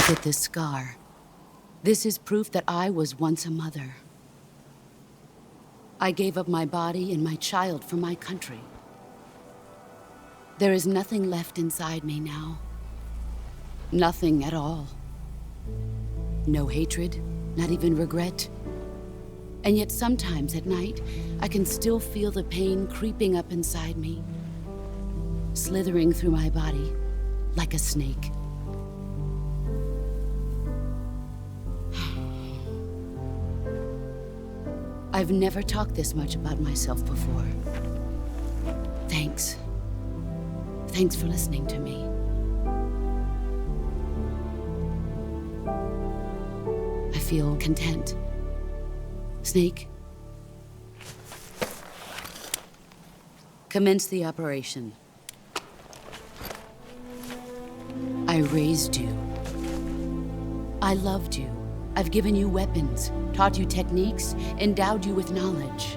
Look at this scar. This is proof that I was once a mother. I gave up my body and my child for my country. There is nothing left inside me now. Nothing at all. No hatred, not even regret. And yet sometimes at night, I can still feel the pain creeping up inside me, slithering through my body like a snake. I've never talked this much about myself before. Thanks. Thanks for listening to me. I feel content. Snake, commence the operation. I raised you. I loved you. I've given you weapons, taught you techniques, endowed you with knowledge.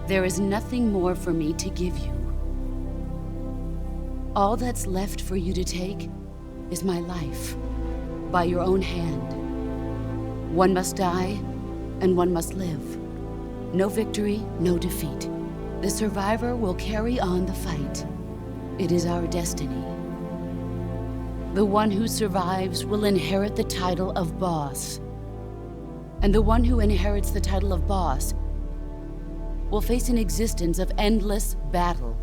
There is nothing more for me to give you. All that's left for you to take is my life, by your own hand. One must die, and one must live. No victory, no defeat. The survivor will carry on the fight. It is our destiny. The one who survives will inherit the title of boss. And the one who inherits the title of boss will face an existence of endless battle.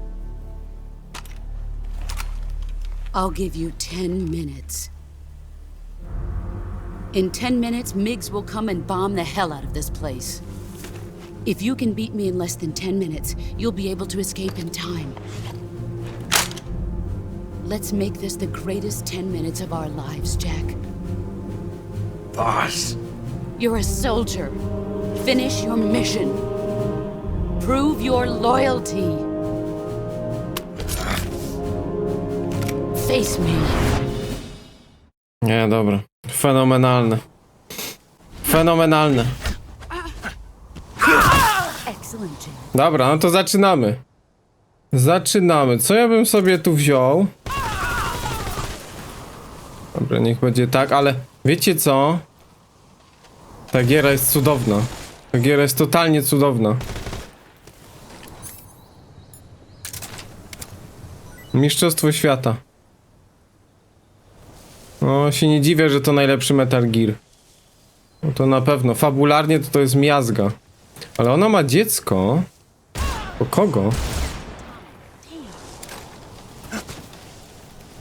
I'll give you 10 minutes. In 10 minutes, MiGs will come and bomb the hell out of this place. If you can beat me in less than 10 minutes, you'll be able to escape in time. Let's make this the greatest 10 minutes of our lives, Jack. Boss. You're a soldier. Finish your mission. Prove your loyalty. Face me. Nie, dobra. Fenomenalne. Fenomenalne. Excellent, Jack. Dobra, no to zaczynamy. Zaczynamy. Co ja bym sobie tu wziął? Dobra, niech będzie tak, ale wiecie co? Ta giera jest cudowna. Ta giera jest totalnie cudowna. Mistrzostwo świata. No, się nie dziwię, że to najlepszy Metal Gear. No to na pewno. Fabularnie to jest miazga. Ale ona ma dziecko. O kogo?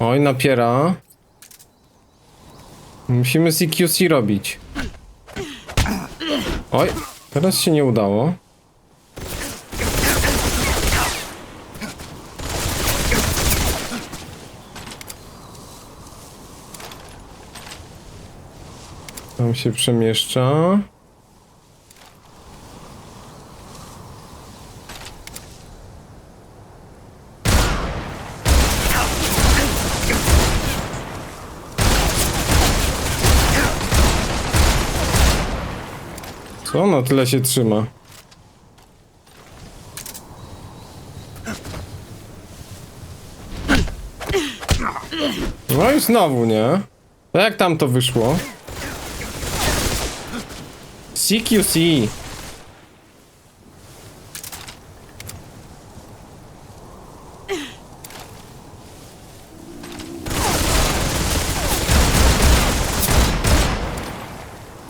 Oj, napiera. Musimy CQC robić. Oj, teraz się nie udało. Tam się przemieszcza. Co ona tyle się trzyma? No i znowu, nie? To jak tam to wyszło? CQC.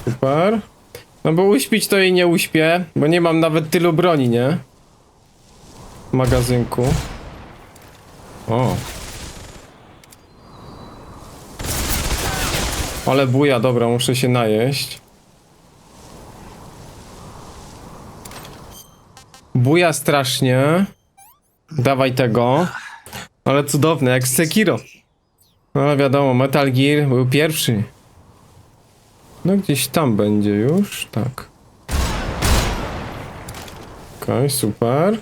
Super. No bo uśpić to jej nie uśpię, bo nie mam nawet tylu broni, nie? W magazynku. O. Ale buja, dobra, muszę się najeść. Buja strasznie. Dawaj tego. Ale cudowne, jak z Sekiro. No wiadomo, Metal Gear był pierwszy. No gdzieś tam będzie już, tak. Okej, super.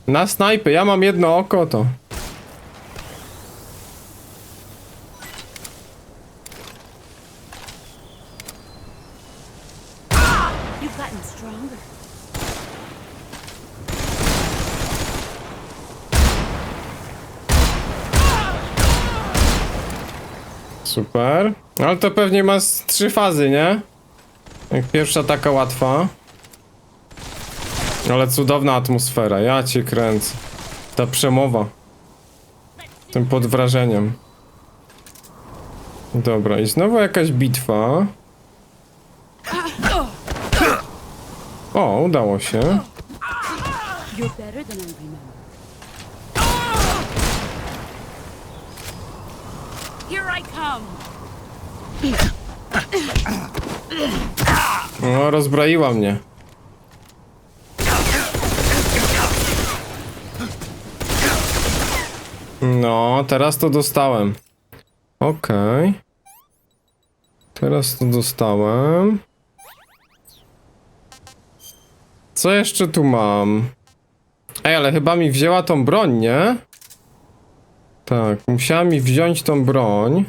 Na snajpy, ja mam jedno oko, to. You've gotten stronger. Super. Ale to pewnie ma 3 fazy, nie? Jak pierwsza taka łatwa. Ale cudowna atmosfera, ja cię kręcę. Ta przemowa. Jestem pod wrażeniem. Dobra, i znowu jakaś bitwa. O, udało się. You're better than I remember. Here I come. O, rozbroiła mnie. No, teraz to dostałem. Okej. Teraz to dostałem. Co jeszcze tu mam? Ej, ale chyba mi wzięła tą broń, nie? Tak, musiała mi wziąć tą broń.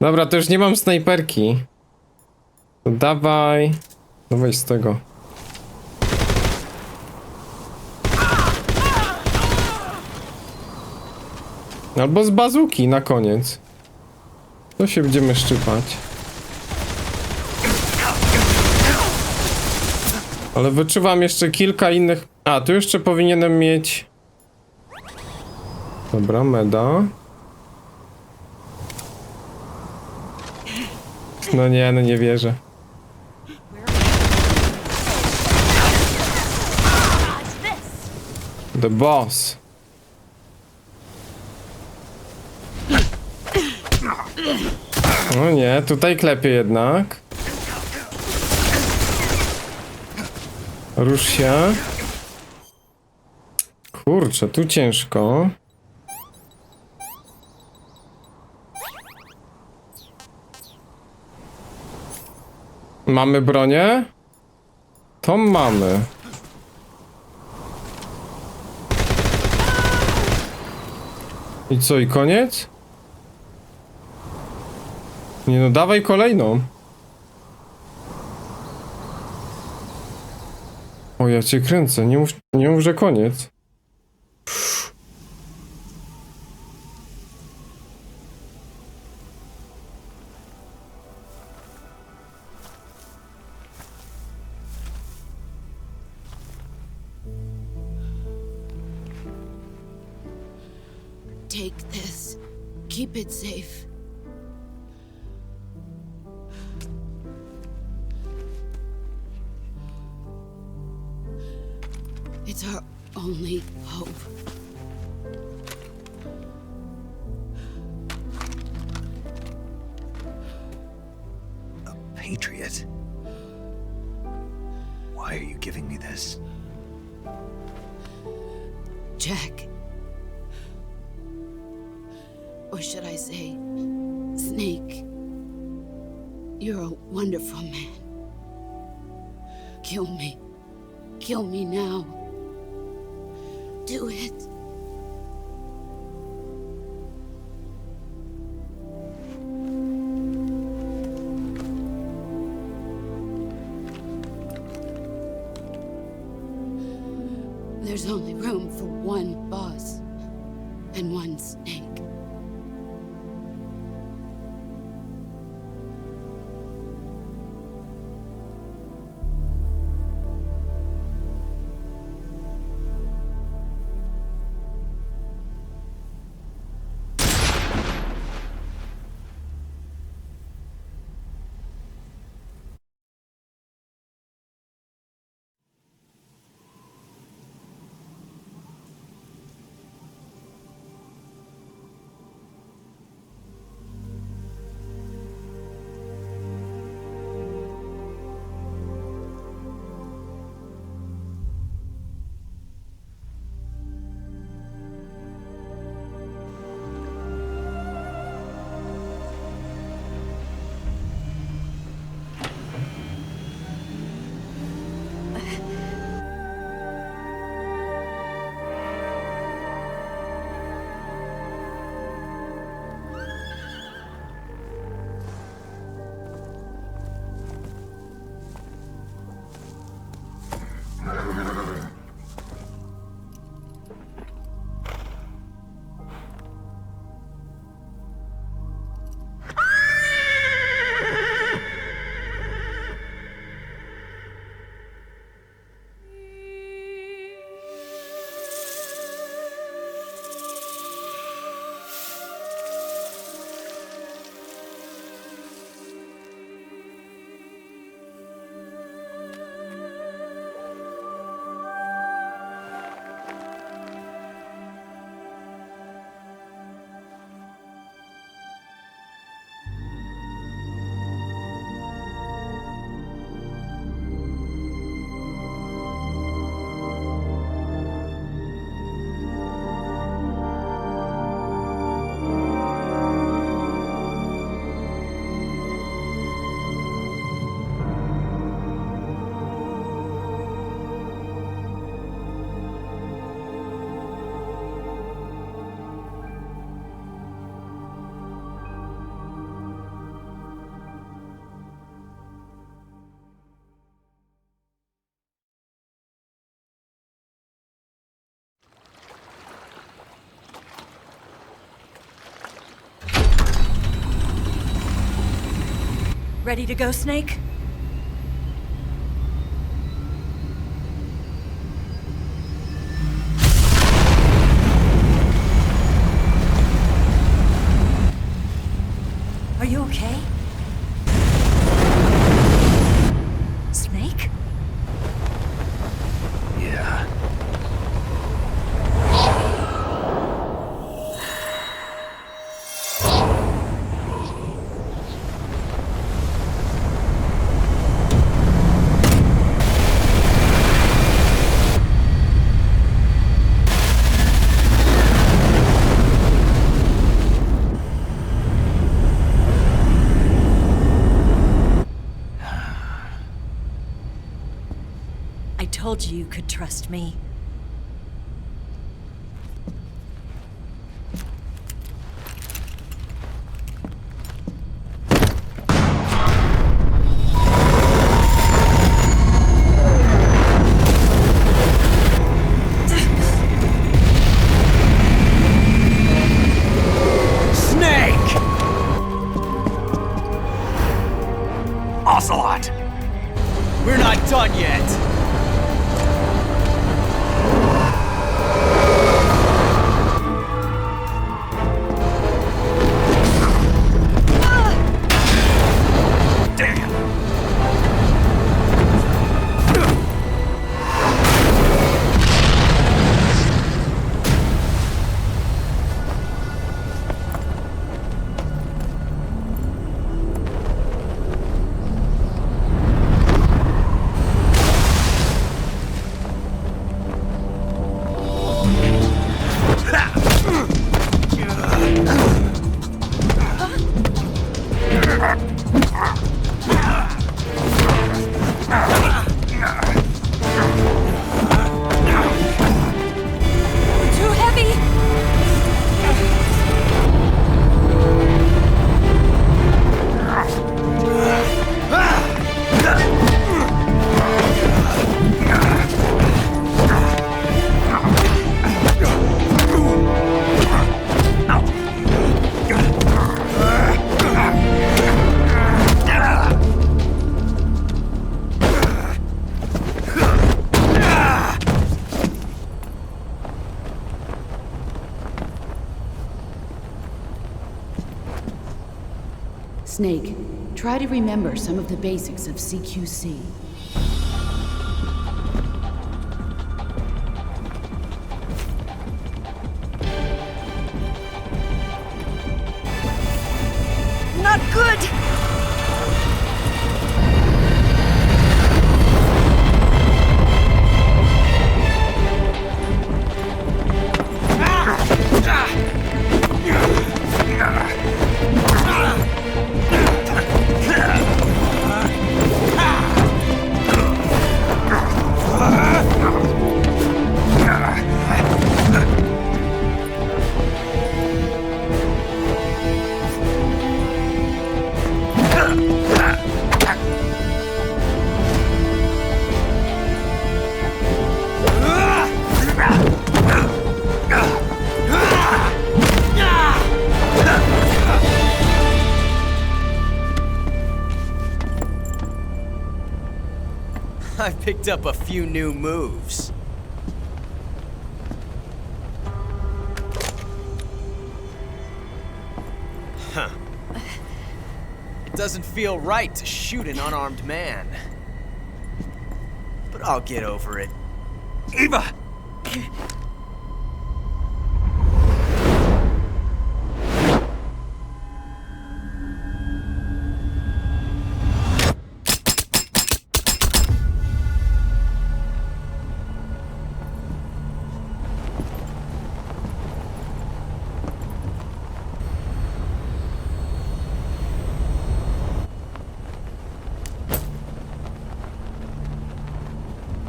Dobra, to już nie mam snajperki. To dawaj. Dawaj z tego. Albo z bazuki na koniec. To się będziemy szczypać. Ale wyczuwam jeszcze kilka innych... A, tu jeszcze powinienem mieć... Dobra, meda. No nie, no nie wierzę. The boss. No nie, tutaj klepię jednak. Rusz się. Kurczę, tu ciężko. Mamy bronię? To mamy. I co, i koniec? Nie no, dawaj kolejną. O, ja cię kręcę, nie mów, że koniec. Take this. Keep it safe. It's our only hope. A patriot? Why are you giving me this? Jack. Or should I say, Snake? You're a wonderful man. Kill me. Kill me now. Do it. There's only room for one boss and one snake. Ready to go, Snake? Are you okay? Snake? Yeah. I told you you could trust me. Snake! Ocelot! We're not done yet! Damn! Too heavy! Snake, try to remember some of the basics of CQC. Not good! I've picked up a few new moves. Huh. It doesn't feel right to shoot an unarmed man. But I'll get over it. Eva!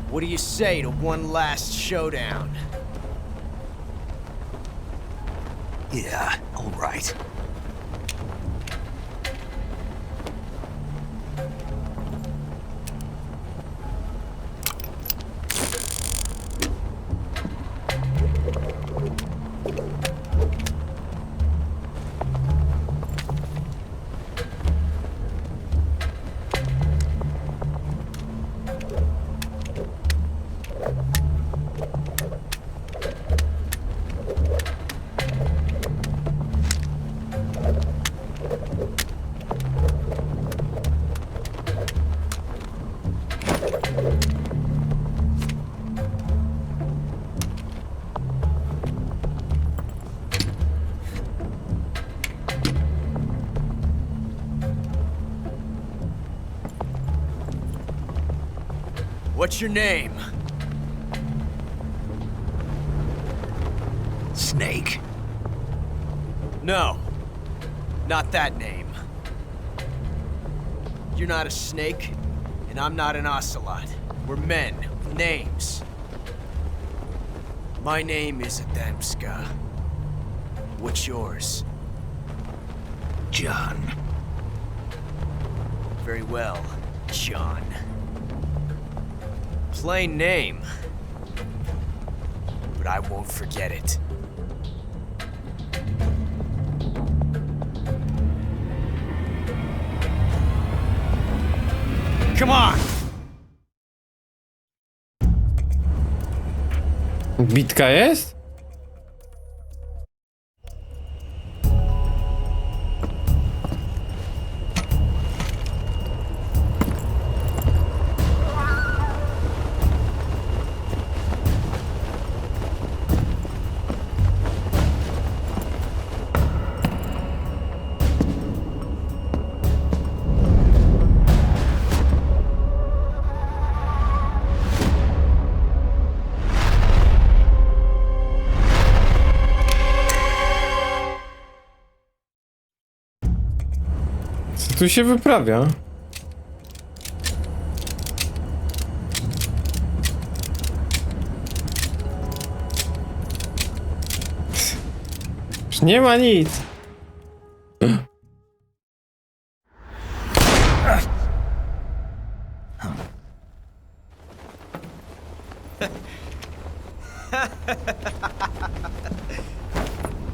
What do you say to one last showdown? Yeah, all right. What's your name? Snake. No, not that name. You're not a snake, and I'm not an ocelot. We're men with names. My name is Adamska. What's yours? John. Very well, John. Plain name, but I won't forget it. Come on! Bitka jest? Co tu się wyprawia? Już nie ma nic.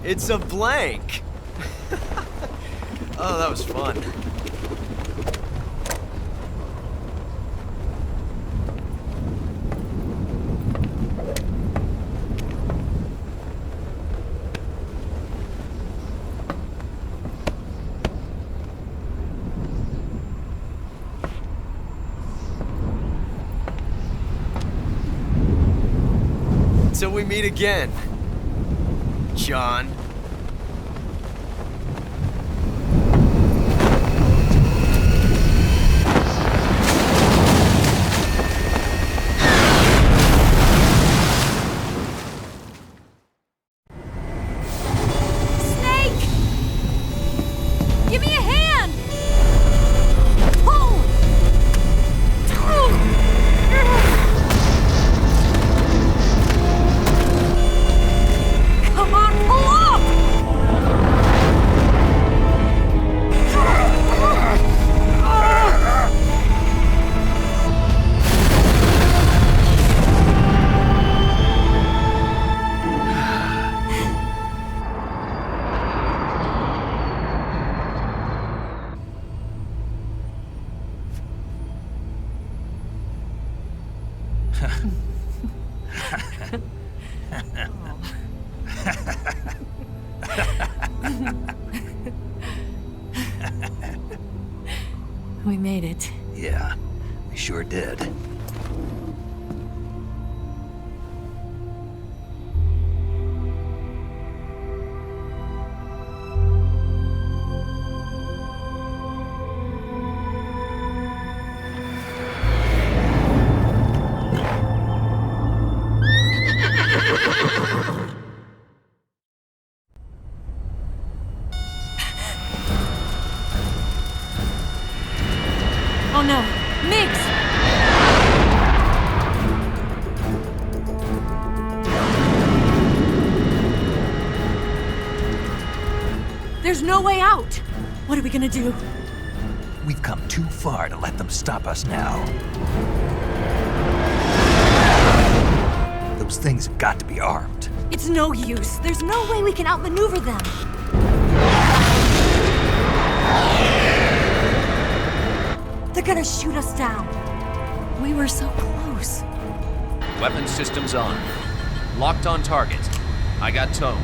It's a blank. Oh, that was fun. Till we meet again, John. Give me a hand! Pull! Come on, pull up! We made it. Yeah, we sure did. Oh no, Mix! There's no way out! What are we gonna do? We've come too far to let them stop us now. Those things have got to be armed. It's no use. There's no way we can outmaneuver them. They're gonna shoot us down. We were so close. Weapon systems on. Locked on target. I got towed.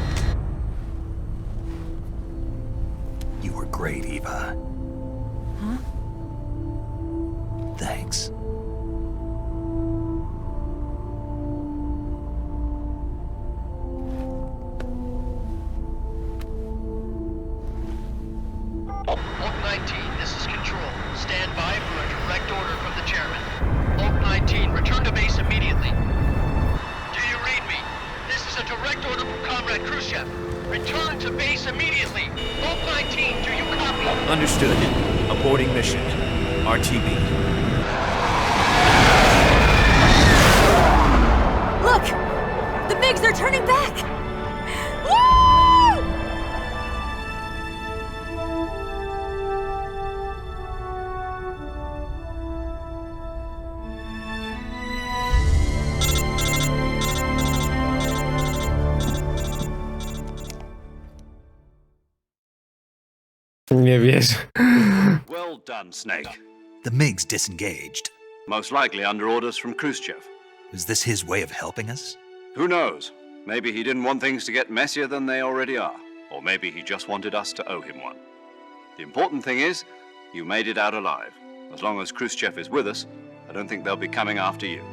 You were great, Eva. Huh? Thanks. to base immediately. Vault 19, do you copy? Understood. Aborting mission. RTB. Look! The MiGs are turning back! Woo! Nie wierzę. Well done, Snake. The MiGs disengaged. Most likely under orders from Khrushchev. Is this his way of helping us? Who knows? Maybe he didn't want things to get messier than they already are. Or maybe he just wanted us to owe him one. The important thing is, you made it out alive. As long as Khrushchev is with us, I don't think they'll be coming after you.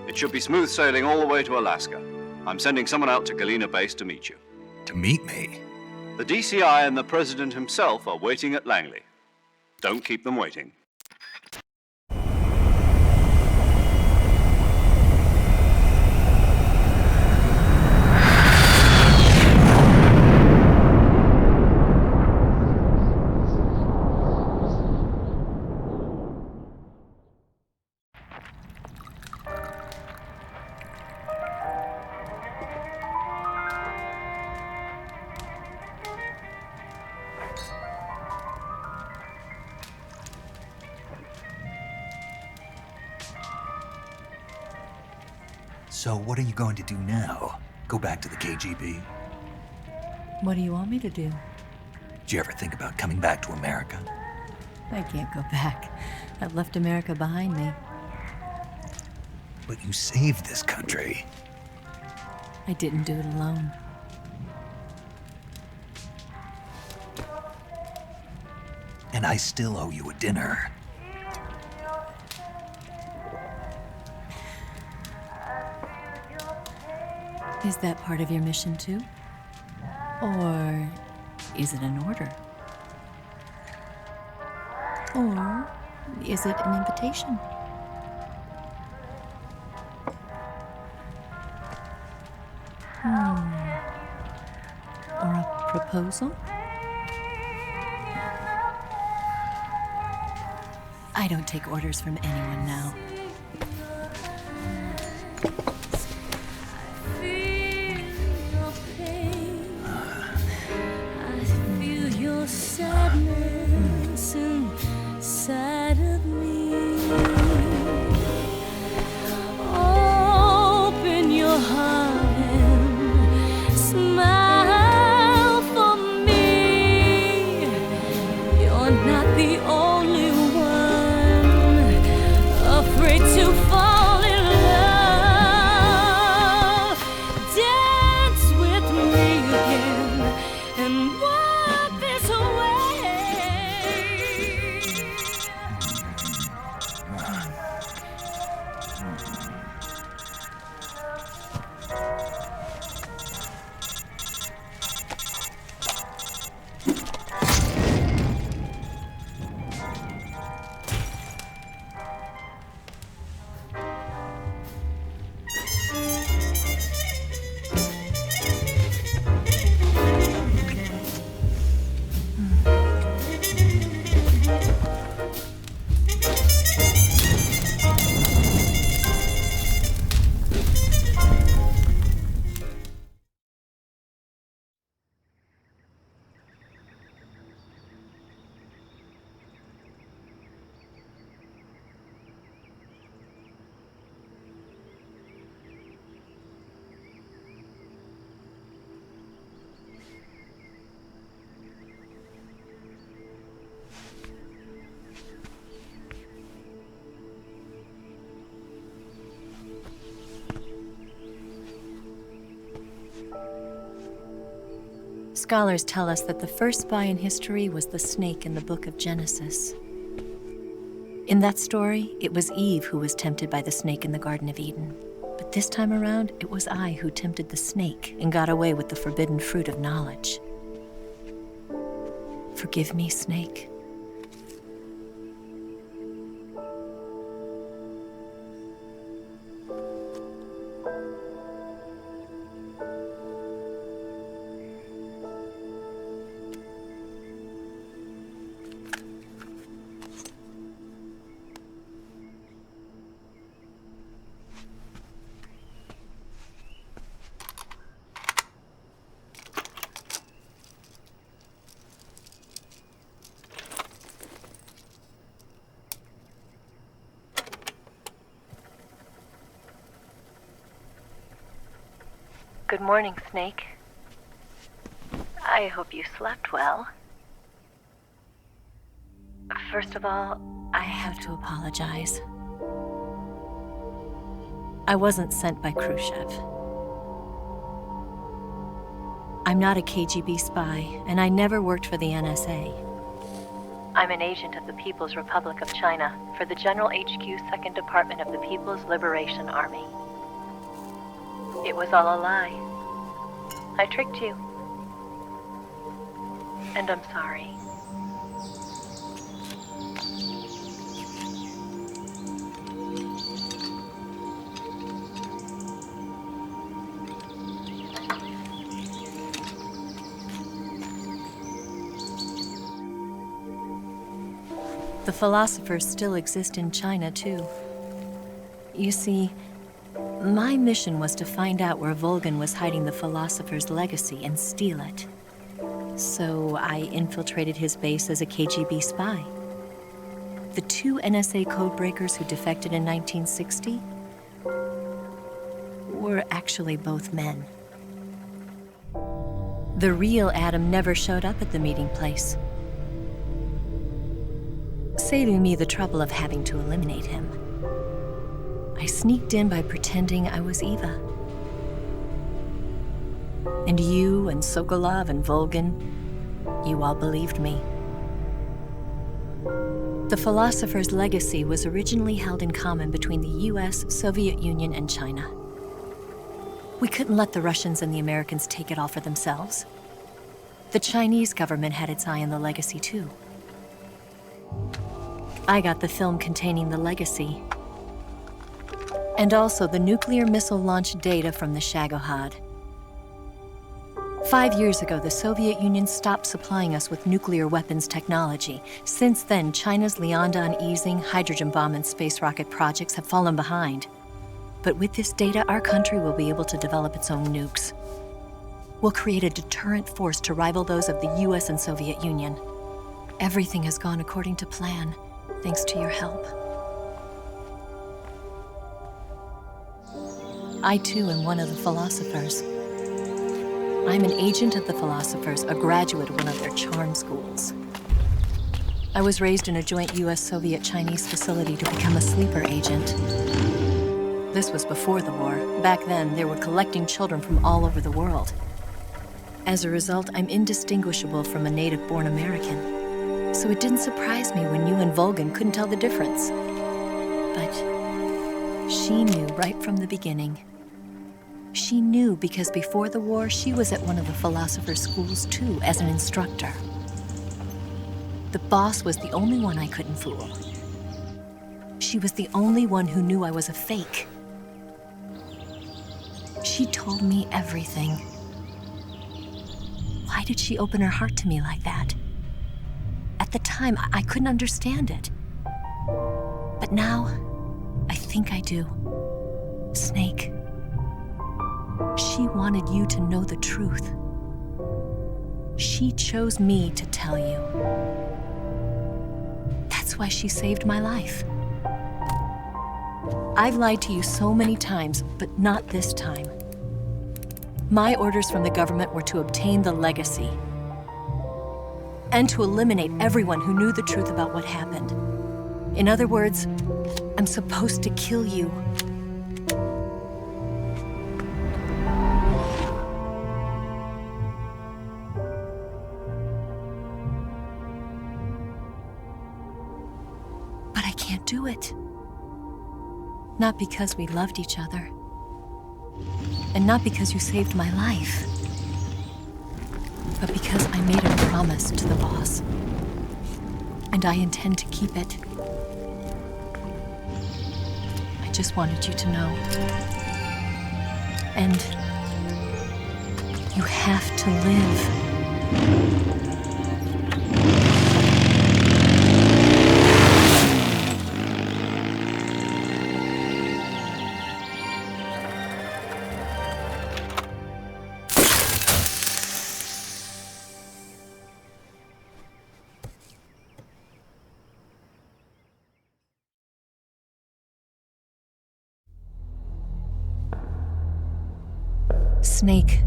It should be smooth sailing all the way to Alaska. I'm sending someone out to Galena Base to meet you. To meet me? The DCI and the President himself are waiting at Langley. Don't keep them waiting. So what are you going to do now? Go back to the KGB? What do you want me to do? Did you ever think about coming back to America? I can't go back. I've left America behind me. But you saved this country. I didn't do it alone. And I still owe you a dinner. Is that part of your mission too? Or is it an order? Or is it an invitation? Or a proposal? I don't take orders from anyone now. Sadness inside of me. Open your heart and smile for me. You're not the only one afraid to fall in love. Dance with me again and walk this way. Scholars tell us that the first spy in history was the snake in the book of Genesis. In that story, it was Eve who was tempted by the snake in the Garden of Eden. But this time around, it was I who tempted the snake and got away with the forbidden fruit of knowledge. Forgive me, snake. Good morning, Snake. I hope you slept well. First of all, I have to apologize. I wasn't sent by Khrushchev. I'm not a KGB spy, and I never worked for the NSA. I'm an agent of the People's Republic of China for the General HQ 2nd Department of the People's Liberation Army. It was all a lie. I tricked you. And I'm sorry. The philosophers still exist in China, too. You see, my mission was to find out where Volgan was hiding the philosopher's legacy and steal it. So I infiltrated his base as a KGB spy. The 2 NSA codebreakers who defected in 1960 were actually both men. The real Adam never showed up at the meeting place, saving me the trouble of having to eliminate him. I sneaked in by pretending I was Eva. And you and Sokolov and Volgan, you all believed me. The philosopher's legacy was originally held in common between the US, Soviet Union, and China. We couldn't let the Russians and the Americans take it all for themselves. The Chinese government had its eye on the legacy, too. I got the film containing the legacy, and also the nuclear missile launch data from the Shagohod. 5 years ago, the Soviet Union stopped supplying us with nuclear weapons technology. Since then, China's Liaodong easing, hydrogen bomb, and space rocket projects have fallen behind. But with this data, our country will be able to develop its own nukes. We'll create a deterrent force to rival those of the US and Soviet Union. Everything has gone according to plan, thanks to your help. I, too, am one of the philosophers. I'm an agent of the philosophers, a graduate of one of their charm schools. I was raised in a joint US-Soviet-Chinese facility to become a sleeper agent. This was before the war. Back then, they were collecting children from all over the world. As a result, I'm indistinguishable from a native-born American. So it didn't surprise me when you and Volgan couldn't tell the difference. But she knew right from the beginning. She knew because before the war, she was at one of the philosopher's schools too, as an instructor. The boss was the only one I couldn't fool. She was the only one who knew I was a fake. She told me everything. Why did she open her heart to me like that? At the time, I couldn't understand it. But now, I think I do. Snake. She wanted you to know the truth. She chose me to tell you. That's why she saved my life. I've lied to you so many times, but not this time. My orders from the government were to obtain the legacy and to eliminate everyone who knew the truth about what happened. In other words, I'm supposed to kill you. But I can't do it. Not because we loved each other. And not because you saved my life. But because I made a promise to the boss. And I intend to keep it. I just wanted you to know. And you have to live. Snake,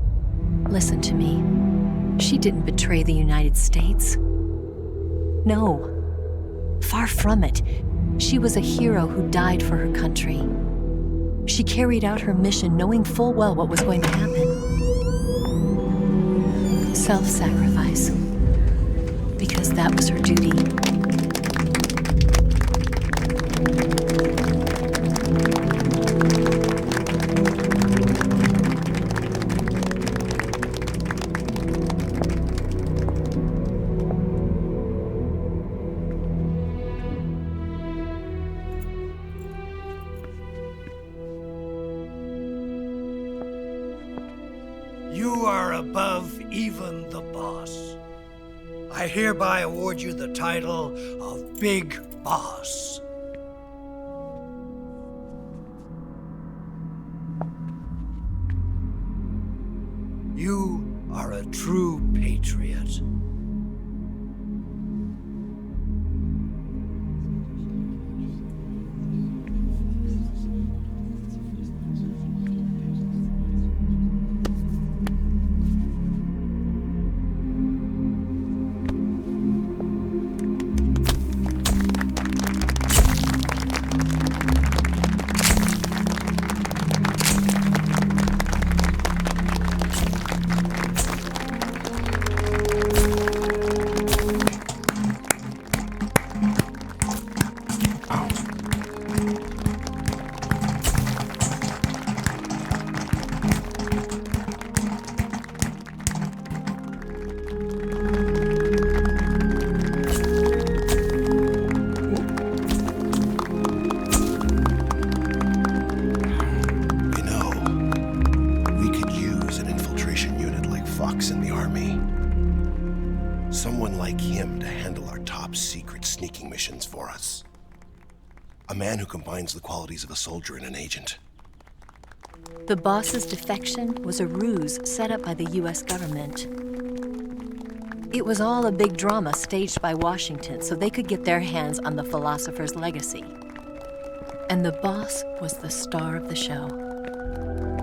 listen to me. She didn't betray the United States. No. Far from it. She was a hero who died for her country. She carried out her mission knowing full well what was going to happen. Self-sacrifice. Because that was her duty. You are above even the boss. I hereby award you the title of Big Boss. You are a true patriot. Someone like him to handle our top secret sneaking missions for us. A man who combines the qualities of a soldier and an agent. The boss's defection was a ruse set up by the US government. It was all a big drama staged by Washington so they could get their hands on the philosopher's legacy. And the boss was the star of the show.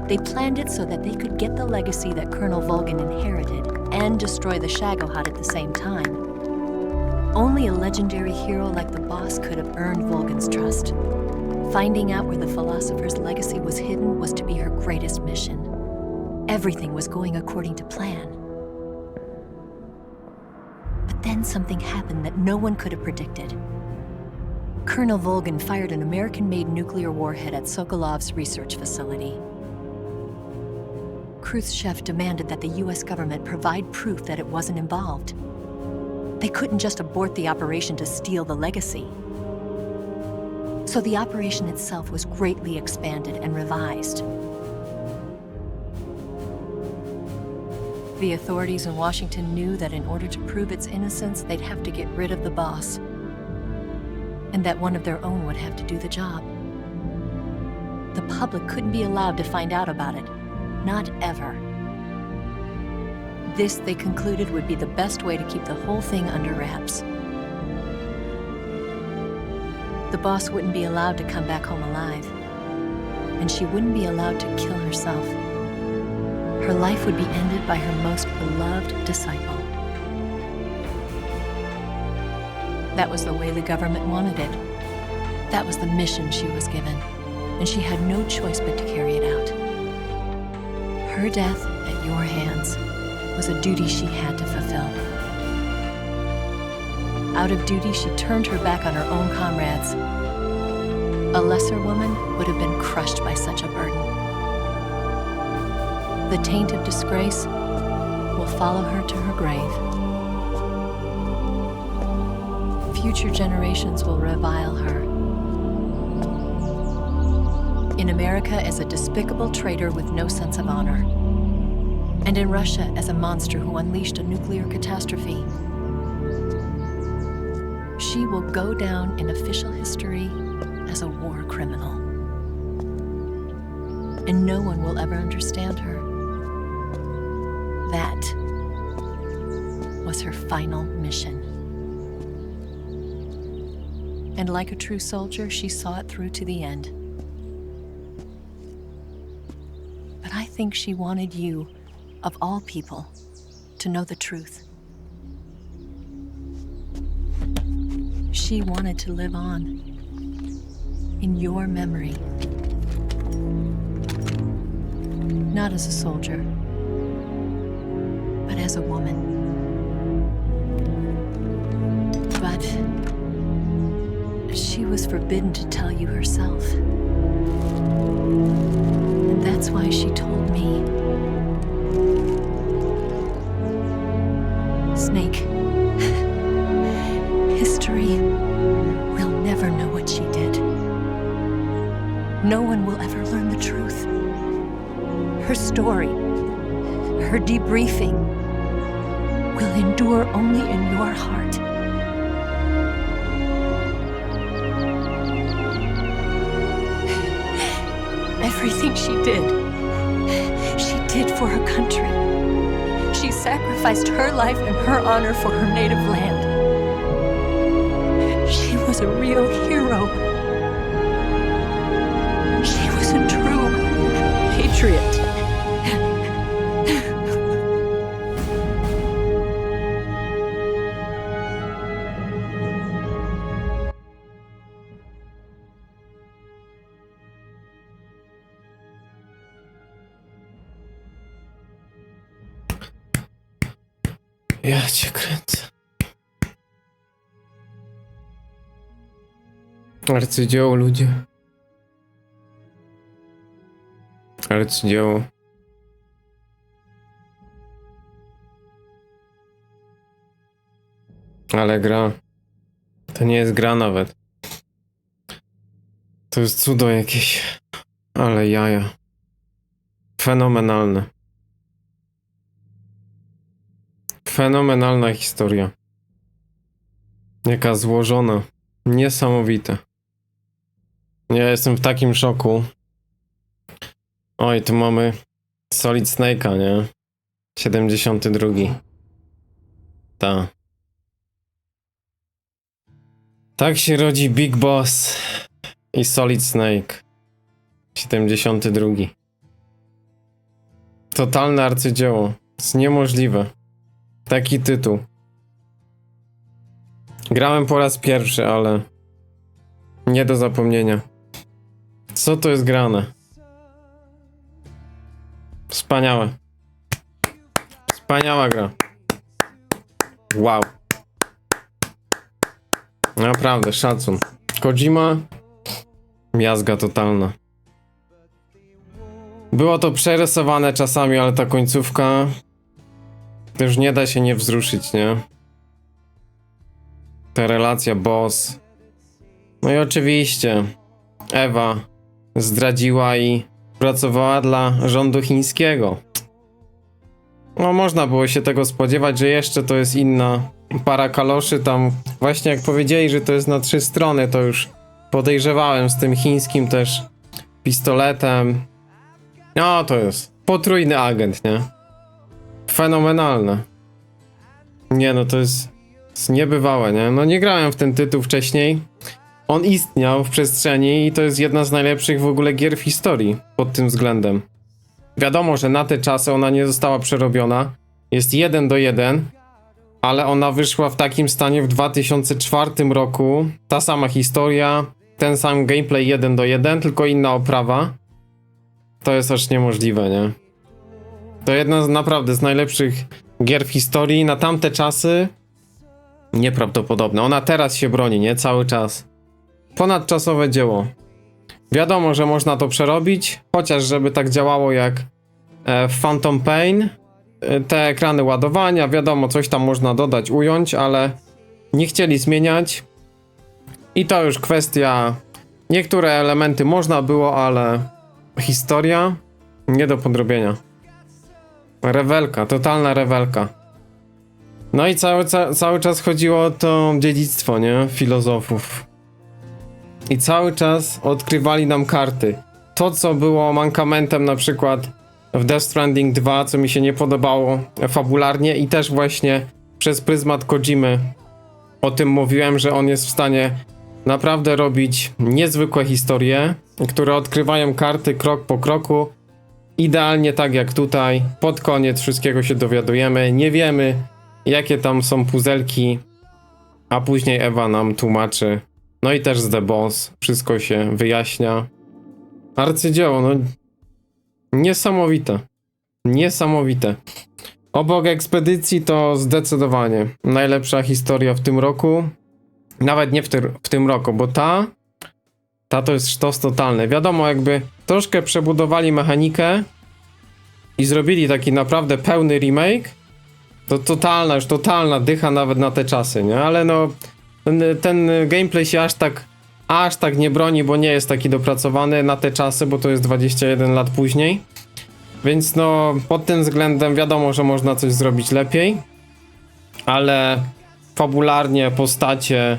They planned it so that they could get the legacy that Colonel Volgin inherited and destroy the Shagohod at the same time. Only a legendary hero like the boss could have earned Volgin's trust. Finding out where the philosopher's legacy was hidden was to be her greatest mission. Everything was going according to plan. But then something happened that no one could have predicted. Colonel Volgin fired an American-made nuclear warhead at Sokolov's research facility. Khrushchev demanded that the US government provide proof that it wasn't involved. They couldn't just abort the operation to steal the legacy. So the operation itself was greatly expanded and revised. The authorities in Washington knew that in order to prove its innocence, they'd have to get rid of the boss, and that one of their own would have to do the job. The public couldn't be allowed to find out about it. Not ever. This, they concluded, would be the best way to keep the whole thing under wraps. The boss wouldn't be allowed to come back home alive, and she wouldn't be allowed to kill herself. Her life would be ended by her most beloved disciple. That was the way the government wanted it. That was the mission she was given, and she had no choice but to carry it out. Her death at your hands was a duty she had to fulfill. Out of duty, she turned her back on her own comrades. A lesser woman would have been crushed by such a burden. The taint of disgrace will follow her to her grave. Future generations will revile her. In America as a despicable traitor with no sense of honor. And in Russia as a monster who unleashed a nuclear catastrophe. She will go down in official history as a war criminal. And no one will ever understand her. That was her final mission. And like a true soldier, she saw it through to the end. But I think she wanted you, of all people, to know the truth. She wanted to live on in your memory. Not as a soldier, but as a woman. But she was forbidden to tell you herself. And that's why she told me. Snake, history will never know what she did. No one will ever learn the truth. Her story, her debriefing, will endure only in your heart. Everything she did for her country. She sacrificed her life and her honor for her native land. She was a real hero. She was a true patriot. Ja cię kręcę. Arcydzieło, ludzie. Arcydzieło. Ale gra. To nie jest gra nawet. To jest cudo jakieś. Ale jaja. Fenomenalne. Fenomenalna historia. Jaka złożona. Niesamowite. Ja jestem w takim szoku. Oj, tu mamy Solid Snake'a, nie? 72. Ta. Tak się rodzi Big Boss i Solid Snake. 72. Totalne arcydzieło. Jest niemożliwe. Taki tytuł. Grałem po raz pierwszy, ale nie do zapomnienia. Co to jest grane? Wspaniałe. Wspaniała gra. Wow. Naprawdę, szacun. Kojima. Miazga totalna. Było to przerysowane czasami, ale ta końcówka to już nie da się nie wzruszyć, nie? Ta relacja boss. No i oczywiście Ewa zdradziła i pracowała dla rządu chińskiego. No można było się tego spodziewać, że jeszcze to jest inna para kaloszy. Tam właśnie jak powiedzieli, że to jest na 3 strony, to już podejrzewałem z tym chińskim też pistoletem. No to jest potrójny agent, nie? Fenomenalne. Nie no, to jest niebywałe, nie? No nie grałem w ten tytuł wcześniej. On istniał w przestrzeni i to jest jedna z najlepszych w ogóle gier w historii pod tym względem. Wiadomo, że na te czasy ona nie została przerobiona. Jest 1:1, ale ona wyszła w takim stanie w 2004 roku. Ta sama historia, ten sam gameplay 1:1, tylko inna oprawa. To jest aż niemożliwe, nie? To jedna z naprawdę z najlepszych gier w historii. Na tamte czasy nieprawdopodobne. Ona teraz się broni, nie? Cały czas. Ponadczasowe dzieło. Wiadomo, że można to przerobić, chociaż żeby tak działało jak w Phantom Pain. Te ekrany ładowania, wiadomo, coś tam można dodać, ująć, ale nie chcieli zmieniać. I to już kwestia... Niektóre elementy można było, ale historia nie do podrobienia. Rewelka, totalna rewelka. No i cały czas chodziło o to dziedzictwo, nie? Filozofów. I cały czas odkrywali nam karty. To, co było mankamentem na przykład w Death Stranding 2, co mi się nie podobało fabularnie i też właśnie przez pryzmat Kojimy o tym mówiłem, że on jest w stanie naprawdę robić niezwykłe historie, które odkrywają karty krok po kroku idealnie tak jak tutaj. Pod koniec wszystkiego się dowiadujemy. Nie wiemy, jakie tam są puzelki, a później Ewa nam tłumaczy. No i też z The Boss. Wszystko się wyjaśnia. Arcydzieło, no niesamowite. Niesamowite. Obok Ekspedycji to zdecydowanie najlepsza historia w tym roku. Nawet nie w tym roku, bo ta to jest sztos totalny. Wiadomo, jakby troszkę przebudowali mechanikę i zrobili taki naprawdę pełny remake, to totalna dycha nawet na te czasy, nie? Ale no, ten gameplay się aż tak nie broni, bo nie jest taki dopracowany na te czasy, bo to jest 21 lat później. Więc no, pod tym względem wiadomo, że można coś zrobić lepiej, ale fabularnie, postacie,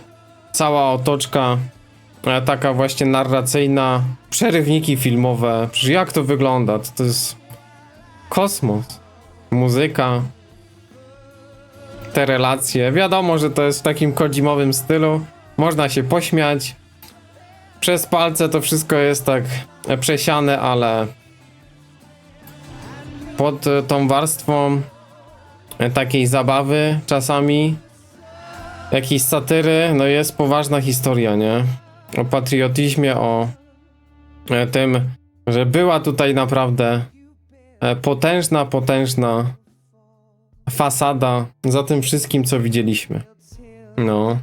cała otoczka taka właśnie narracyjna, przerywniki filmowe, przecież jak to wygląda, to jest kosmos, muzyka, te relacje, wiadomo, że to jest w takim kodzimowym stylu, można się pośmiać, przez palce to wszystko jest tak przesiane, ale pod tą warstwą takiej zabawy czasami, jakiejś satyry, no jest poważna historia, nie? O patriotyzmie, o tym, że była tutaj naprawdę potężna fasada za tym wszystkim, co widzieliśmy. No.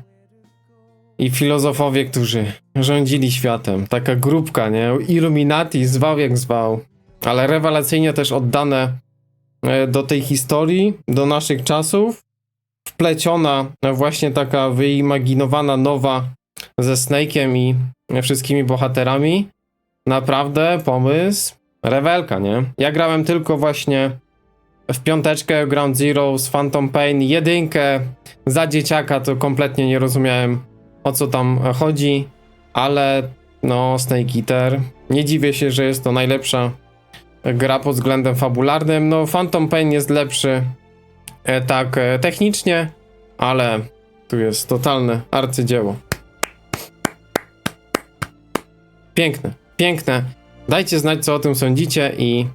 I filozofowie, którzy rządzili światem. Taka grupka, nie? Illuminati, zwał jak zwał. Ale rewelacyjnie też oddane do tej historii, do naszych czasów. Wpleciona właśnie taka wyimaginowana nowa ze Snake'iem i wszystkimi bohaterami. Naprawdę pomysł, rewelka, nie? Ja grałem tylko właśnie w 5, Ground Zero, z Phantom Pain, 1 za dzieciaka, to kompletnie nie rozumiałem, o co tam chodzi, ale no Snake Eater, nie dziwię się, że jest to najlepsza gra pod względem fabularnym. No Phantom Pain jest lepszy tak technicznie, ale tu jest totalne arcydzieło. Piękne. Dajcie znać, co o tym sądzicie i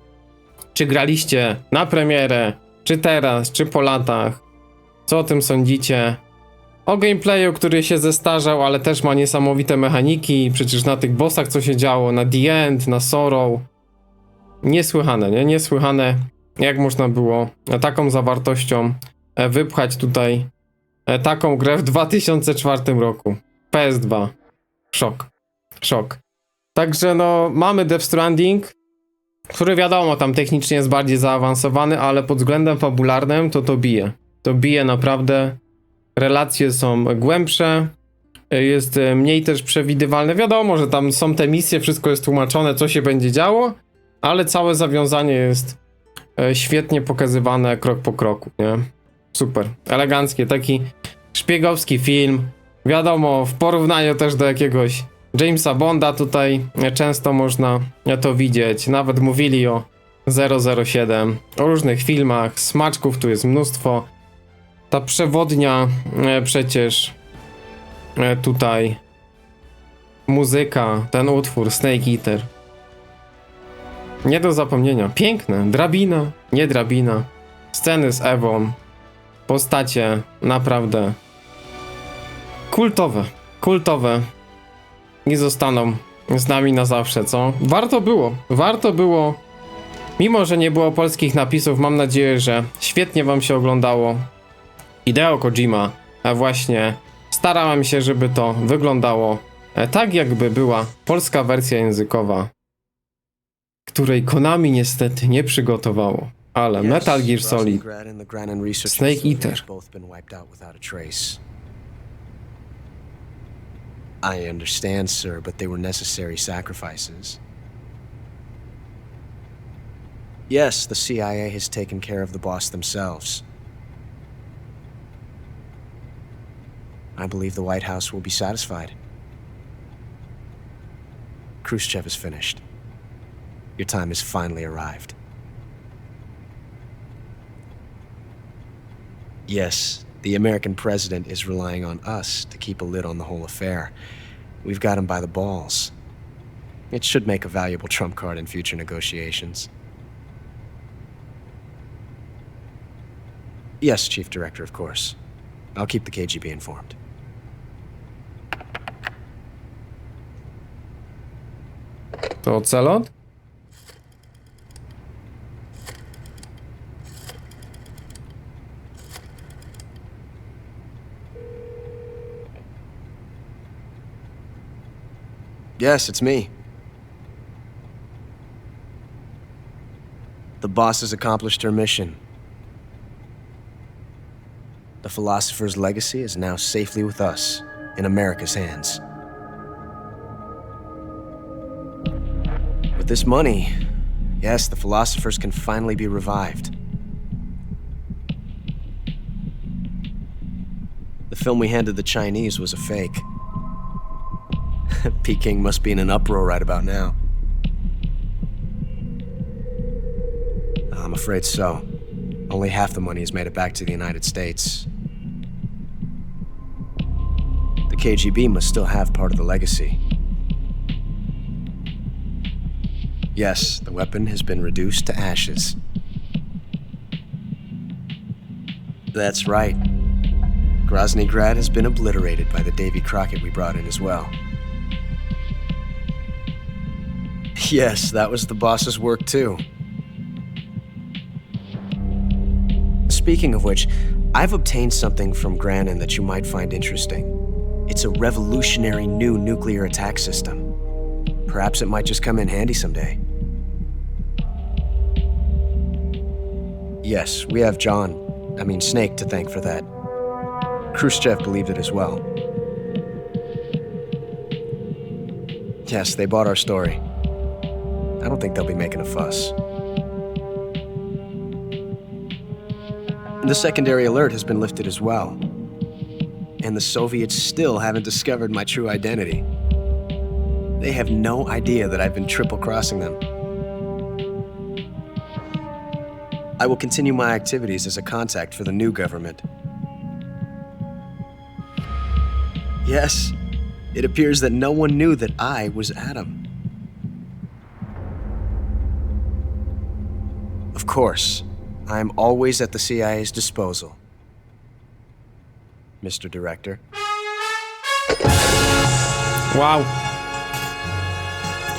czy graliście na premierę, czy teraz, czy po latach. Co o tym sądzicie? O gameplayu, który się zestarzał, ale też ma niesamowite mechaniki. Przecież na tych bossach co się działo, na The End, na Sorrow. Niesłychane, nie? Niesłychane, jak można było taką zawartością wypchać tutaj taką grę w 2004 roku. PS2. Szok. Także no, mamy Death Stranding, który wiadomo, tam technicznie jest bardziej zaawansowany, ale pod względem fabularnym to bije. To bije naprawdę. Relacje są głębsze, jest mniej też przewidywalne. Wiadomo, że tam są te misje, wszystko jest tłumaczone, co się będzie działo, ale całe zawiązanie jest świetnie pokazywane krok po kroku, nie? Super, eleganckie, taki szpiegowski film. Wiadomo, w porównaniu też do jakiegoś Jamesa Bonda tutaj często można to widzieć. Nawet mówili o 007, o różnych filmach, smaczków tu jest mnóstwo. Ta przewodnia przecież tutaj, muzyka, ten utwór Snake Eater. Nie do zapomnienia. Piękne. Drabina, nie drabina. Sceny z Ewą. Postacie naprawdę kultowe. I zostaną z nami na zawsze, co? Warto było. Mimo, że nie było polskich napisów, mam nadzieję, że świetnie wam się oglądało. Hideo Kojima, a właśnie starałem się, żeby to wyglądało tak, jakby była polska wersja językowa, której Konami niestety nie przygotowało, ale Metal Gear Solid, Snake Eater. I understand, sir, but they were necessary sacrifices. Yes, the CIA has taken care of the boss themselves. I believe the White House will be satisfied. Khrushchev is finished. Your time has finally arrived. Yes, the American president is relying on us to keep a lid on the whole affair. We've got him by the balls. It should make a valuable trump card in future negotiations. Yes, Chief Director, of course. I'll keep the KGB informed. To ocelot? Yes, it's me. The boss has accomplished her mission. The philosopher's legacy is now safely with us, in America's hands. With this money, yes, the philosophers can finally be revived. The film we handed the Chinese was a fake. Peking must be in an uproar right about now. I'm afraid so. Only half the money has made it back to the United States. The KGB must still have part of the legacy. Yes, the weapon has been reduced to ashes. That's right. Grozny Grad has been obliterated by the Davy Crockett we brought in as well. Yes, that was the boss's work too. Speaking of which, I've obtained something from Granin that you might find interesting. It's a revolutionary new nuclear attack system. Perhaps it might just come in handy someday. Yes, we have Snake to thank for that. Khrushchev believed it as well. Yes, they bought our story. I don't think they'll be making a fuss. The secondary alert has been lifted as well. And the Soviets still haven't discovered my true identity. They have no idea that I've been triple-crossing them. I will continue my activities as a contact for the new government. Yes, it appears that no one knew that I was Adam. Of course, I am always at the CIA's disposal, Mr. Director. Wow.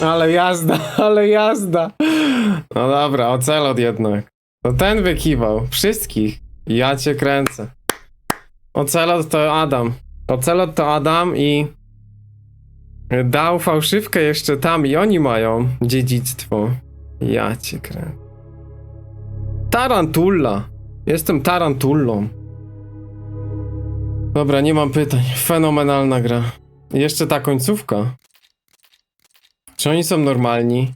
Ale jazda, ale jazda. No dobra, ocelot jednak. To ten wykiwał. Wszystkich. Ja cię kręcę. Ocelot to Adam. Ocelot to Adam i dał fałszywkę jeszcze tam i oni mają dziedzictwo. Ja cię kręcę. Tarantula. Jestem tarantullą. Dobra, nie mam pytań. Fenomenalna gra. Jeszcze ta końcówka. Czy oni są normalni?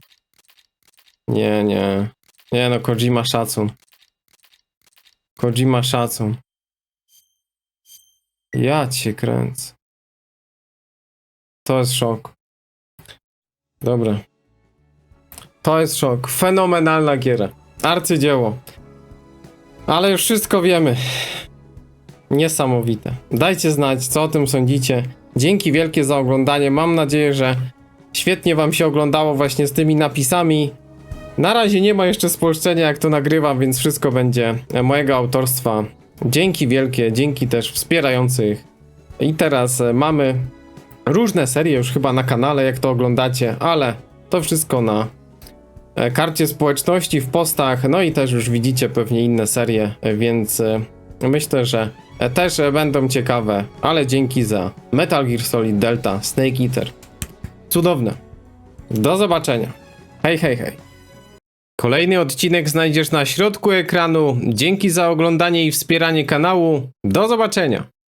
Nie, nie. Nie no, Kojima szacun. Kojima szacun. Ja cię kręcę. To jest szok. Dobra. To jest szok. Fenomenalna giera. Arcydzieło. Ale już wszystko wiemy. Niesamowite. Dajcie znać, co o tym sądzicie. Dzięki wielkie za oglądanie. Mam nadzieję, że świetnie wam się oglądało właśnie z tymi napisami. Na razie nie ma jeszcze spolszczenia, jak to nagrywam, więc wszystko będzie mojego autorstwa. Dzięki wielkie, dzięki też wspierających. I teraz mamy różne serie już chyba na kanale, jak to oglądacie, ale to wszystko na karcie społeczności, w postach, no i też już widzicie pewnie inne serie, więc myślę, że też będą ciekawe, ale dzięki za Metal Gear Solid Delta Snake Eater. Cudowne. Do zobaczenia. Hej, hej, hej. Kolejny odcinek znajdziesz na środku ekranu. Dzięki za oglądanie i wspieranie kanału. Do zobaczenia.